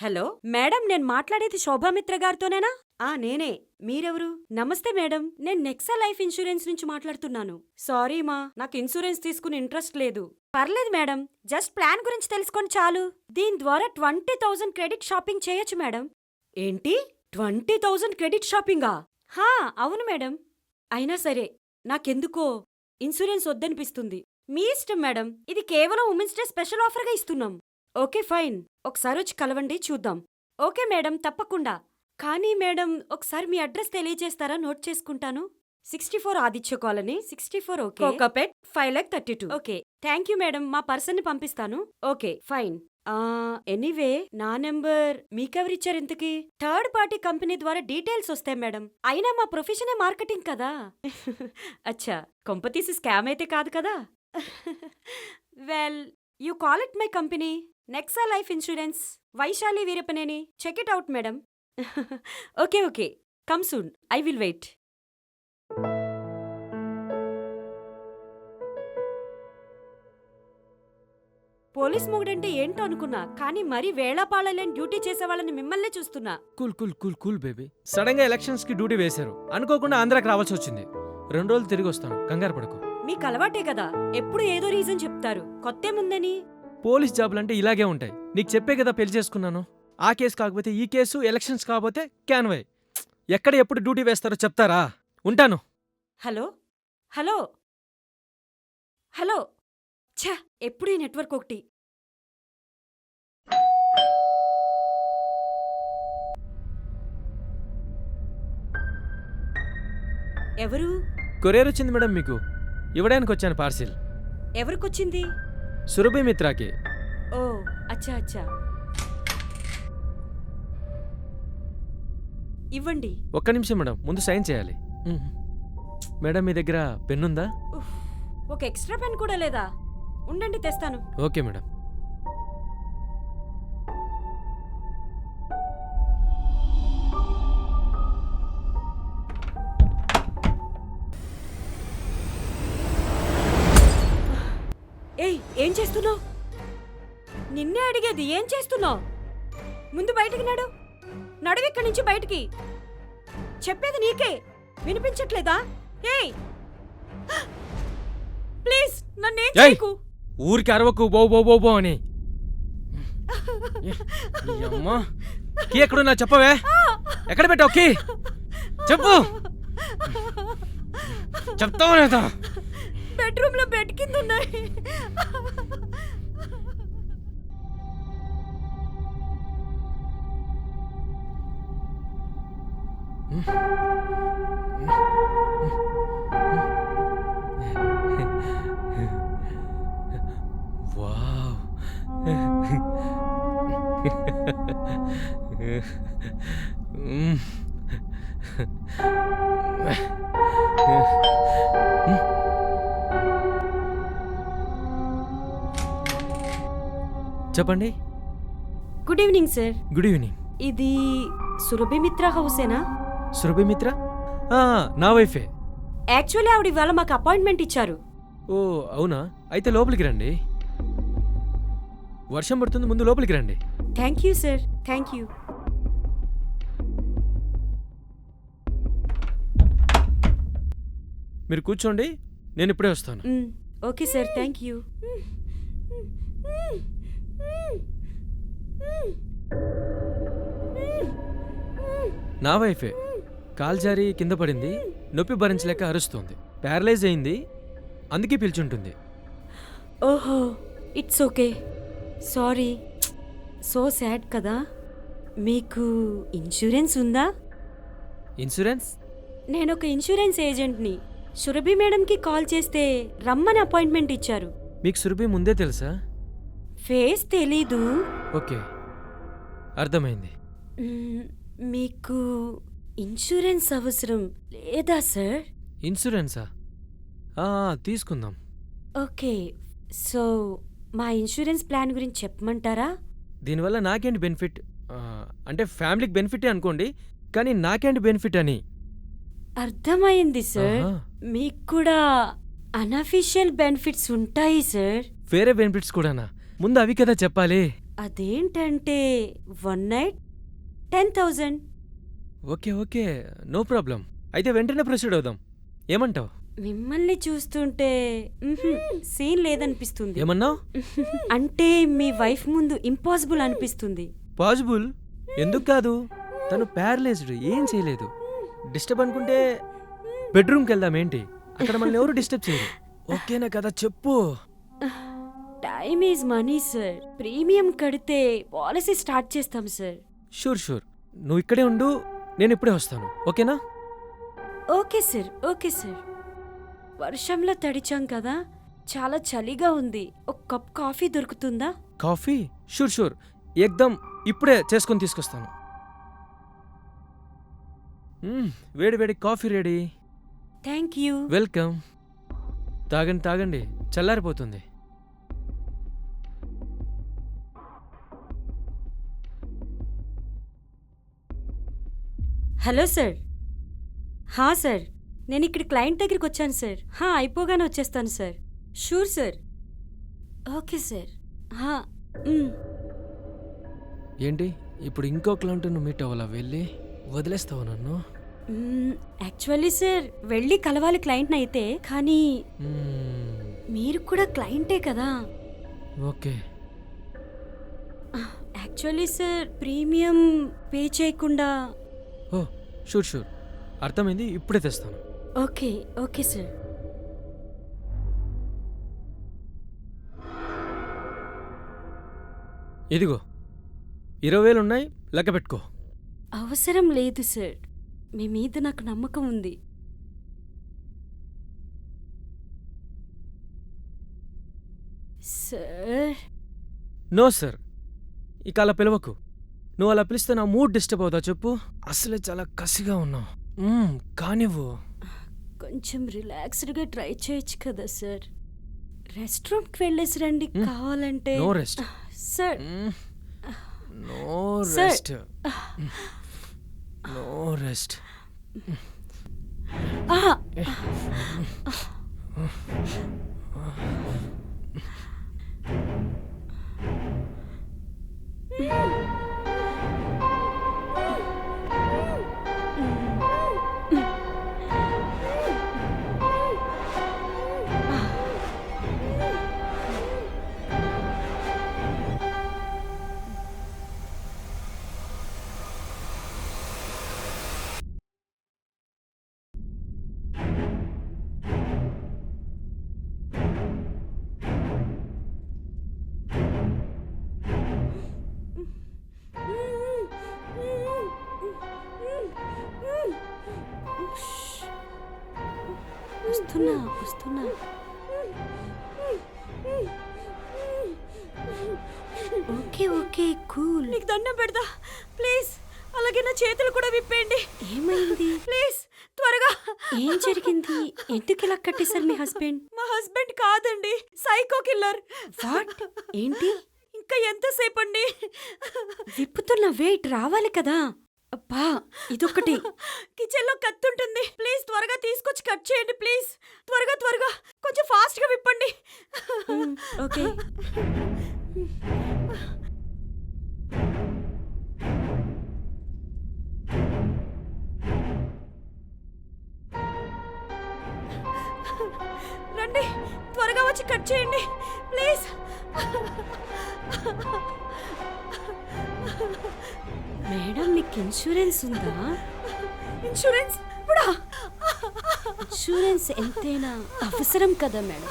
Hello madam, నేను మాట్లాడేది శోభామిత్ర గారితోనేనా? నేనే. మీరెవరు? నమస్తే మేడం, నేను నెక్సా లైఫ్ ఇన్సూరెన్స్ నుంచి మాట్లాడుతున్నాను. సారీ మా, నాకు ఇన్సూరెన్స్ తీసుకుని ఇంట్రెస్ట్ లేదు. పర్లేదు మేడం, జస్ట్ ప్లాన్ గురించి తెలుసుకొని చాలు. దీని ద్వారా 20,000 క్రెడిట్ షాపింగ్ చేయొచ్చు మేడం. ఏంటి? 20,000 క్రెడిట్ షాపింగా? అవును మేడం. అయినా సరే నాకెందుకో ఇన్సూరెన్స్ వద్దనిపిస్తుంది. మీ ఇష్టం మేడం, ఇది కేవలం ఉమెన్స్ డే స్పెషల్ ఆఫర్గా ఇస్తున్నాం. ఓకే ఫైన్, ఒకసారి వచ్చి కలవండి, చూద్దాం. ఓకే మేడం, తప్పకుండా. కానీ మేడం, ఒకసారి మీ అడ్రస్ తెలియజేస్తారా? నోట్ చేసుకుంటాను. 64 Aditya colony, 64 okay. Kokapet 5,32. Okay, thank you madam, మా పర్సన్ని పంపిస్తాను. Okay fine. ఎనీవే, నా నెంబర్ మీకెవరిచ్చారు ఇంతకీ? థర్డ్ పార్టీ కంపెనీ ద్వారా డీటెయిల్స్ వస్తాయి మేడం. అయినా మా ప్రొఫెషనే మార్కెటింగ్ కదా. అచ్చా, కొంపతీసి స్కామ్ అయితే కాదు కదా? Well, you call it my company Nexa life insurance, Vaishali Veerapaneni. Check it out madam. Okay okay, come soon, I will wait. Police మొగుడంటే ఏంటో అనుకున్నా, కానీ మరీ వేళాపాళలేని డ్యూటీ చేసేవాళ్ళని మిమ్మల్నే చూస్తున్నా. Cool cool cool cool baby. Sudden గా ఎలక్షన్స్ కి డ్యూటీ వేశారు, అనుకోకుండా ఆంధ్రాకి రావాల్సి వచ్చింది. 2 రోజులు తిరిగి వస్తాను, కంగారు పడకు. మీకు అలవాటే కదా, ఎప్పుడు ఏదో రీజన్ చెప్తారు. కొత్తేముందని? పోలీస్ జాబులంటే ఇలాగే ఉంటాయి. నీకు చెప్పే కదా పెళ్లి చేసుకున్నాను. ఆ కేసు కాకపోతే ఈ కేసు, ఎలక్షన్స్ కాకపోతే క్యాన్వై. ఎక్కడ ఎప్పుడు డ్యూటీ వేస్తారో చెప్తారా? ఉంటాను. హలో హలో హలో, ఛ, ఎప్పుడు ఈ నెట్వర్క్ ఒకటి. ఎవరు? కొరియర్ వచ్చింది మేడం, మీకు ఇవ్వడానికి వచ్చాను పార్సిల్. ఎవరికొచ్చింది? సురభి మిత్రాకి. ఓ అచ్చా అచ్చా, ఇవ్వండి. ఒక్క నిమిషం మేడం, ముందు సైన్ చేయాలి. మేడం, మీ దగ్గర పెన్నుందా? ఉఫ్, ఒక ఎక్స్ట్రా పెన్ కూడా లేదా? ఉండండి, తెస్తాను. Okay madam. ఏయ్, ఏం చేస్తున్నావు? నిన్నే అడిగేది, ఏం చేస్తున్నావు? ముందు బయటికి నడు. నడువు ఇక్కడి నుంచి బయటికి. చెప్పేది నీకే వినిపించట్లేదా? ఏయ్ ప్లీజ్, నన్నేం చేయకు. ఊరికి అరవకు, బో బో బో బో అని. అమ్మా, కీ ఎక్కడున్నా చెప్పవే. ఎక్కడ పెట్టావు కీ? చెప్పు. చెప్తావా లేదా? బెడ్రూమ్ లో బెడ్ కింద ఉన్నాయి. వావ్. చెప్పండి. Good evening sir. Good evening. ఇది సురభి మిత్రా హౌసేనా? సురభి మిత్ర నా వైఫే. యాక్చువల్లీ ఆవిడ ఇవాళ మాకు అపాయింట్మెంట్ ఇచ్చారు. ఓ అవునా, అయితే లోపలికి రండి. వర్షం పడుతుంది, ముందు లోపలికి రండి. Thank you sir, thank you. మీరు కూర్చోండి, నేను ఇప్పుడే వస్తాను. Okay sir, thank you. నా వైఫే. కాల్ జారి కింద పడింది, నొప్పి భరించలేక అరుస్తోంది. ప్యారలైజ్ అయింది, అందుకే పిలిచుంటుంది. ఓహో, it's okay. Sorry, so sad కదా. మీకు ఇన్సూరెన్స్ ఉందా? ఇన్సూరెన్స్? నేను ఒక ఇన్సూరెన్స్ ఏజెంట్ని. సురభి మేడంకి కాల్ చేస్తే రమ్మని అపాయింట్మెంట్ ఇచ్చారు. మీకు సురభి ముందే తెలుసా? ఫేస్ తెలీదు. ఓకే, అర్థమైంది. మీకు ఇన్సూరెన్స్ అవసరం లేదా సార్? ఇన్సూరెన్సా? తీసుకుందాం. ఓకే, సో మా ఇన్సూరెన్స్ ప్లాన్ గురించి చెప్పమంటారా? దీనివల్ల నాకేంటి బెనిఫిట్? అంటే ఫ్యామిలీకి బెనిఫిటే అనుకోండి, కానీ నాకేంటి బెనిఫిట్ అని. అర్థమైంది సార్. మీకు కూడా అన్అఫీషియల్ బెనిఫిట్స్ ఉంటాయి సార్. వేరే బెనిఫిట్స్ కూడానా? ముందు అవి కదా చెప్పాలి. అదేంటంటే 1 night 10,000. Okay okay, no problem. అయితే వెంటనే ప్రొసీడ్ అవుదాం. ఏమంటావు? మిమ్మల్ని చూస్తుంటే సీన్ లేదనిపిస్తుంది. ఏమన్నావు? అంటే మీ వైఫ్ ముందు ఇంపాసిబుల్ అనిపిస్తుంది. పాజిబుల్? ఎందుకు కాదు? తను ప్యారలైజ్డ్, ఏం చేయలేదు. డిస్టర్బ్ అనుకుంటే బెడ్రూమ్కి వెళ్దాం. ఏంటి, అక్కడ మనల్ని ఎవరు డిస్టర్బ్ చేయరు. ఓకేనా కదా? చెప్పు. Time is money sir. Premium కడితే పాలసీ స్టార్ట్ చేస్తాం సార్. షూర్ షూర్, నువ్వు ఇక్కడే ఉండు, నేను ఇప్పుడే వస్తాను. ఓకేనా? Okay sir, okay sir. వర్షంలో తడిచాం కదా, చాలా చలిగా ఉంది. ఒక కప్ కాఫీ దొరుకుతుందా? కాఫీ? షూర్ షూర్, ఏకదమ్ ఇప్పుడే చేసుకొని తీసుకొస్తాను. వేడి వేడి coffee ready. Thank you. Welcome. తాగండి తాగండి, చల్లారిపోతుంది. Hello sir. హా సార్, నేను ఇక్కడ క్లయింట్ దగ్గరికి వచ్చాను సార్. అయిపోగానే వచ్చేస్తాను sir. Sure sir. Okay sir. ఏంటి, ఇప్పుడు ఇంకో క్లయింట్ నువ్వు మీట్ అవ్వాలా? వెళ్ళి వదిలేస్తావు నన్ను? యాక్చువల్లీ సార్, వెళ్ళి కలవాలి క్లయింట్ని అయితే, కానీ మీరు కూడా క్లయింటే కదా. Okay. Actually sir, premium pay చేయకుండా. ఓ షూర్ షూర్, అర్థమైంది, ఇప్పుడే తెస్తాను. Okay okay sir. ఇదిగో 20,000 ఉన్నాయి, లెక్క పెట్టుకో. అవసరం లేదు సార్, మీ మీద నాకు నమ్మకం ఉంది. సార్. నో సార్, ఇక అలా పిలవకు. నువ్వు అలా పిలిస్తే నా మూడ్ డిస్టర్బ్ అవుతా చెప్పు. అసలే చాలా కసిగా ఉన్నావు. కానివ్వు. కొంచెం రిలాక్స్డ్గా ట్రై చేయొచ్చు కదా సార్. రెస్టారెంట్కి వెళ్ళేసి రండి కావాలంటే. No rest sir. No rest. No rest. వస్తున్నా. Okay okay, cool. నీకు దండం పెడతా ప్లీజ్. అలాగే నా చేతులు కూడా విప్పేయండి. ఏమైంది? ప్లీజ్ త్వరగా. ఏం జరిగింది? ఎందుకు ఇలా కట్టేశారు మీ హస్బెండ్? మా హస్బెండ్ కాదండి, సైకో కిల్లర్. వాట్? ఏంటి? ఇంకా ఎంతసేపు అండి? విప్పుతున్న వెయిట్ రావాలి కదా. అబ్బా, ఇదొకటి. కిచెన్ లో కత్తుంటుంది, ప్లీజ్ త్వరగా తీసుకొచ్చి కట్ చేయండి ప్లీజ్. త్వరగా త్వరగా, కొంచెం ఫాస్ట్ గా విప్పండి. ఓకే. రండి, త్వరగా వచ్చి కట్ చేయండి ప్లీజ్. మేడం, మీకు ఇన్సూరెన్స్ ఉందా? ఇన్సూరెన్స్ కూడా? ఇన్సూరెన్స్ ఎంతైనా అవసరం కదా మేడం.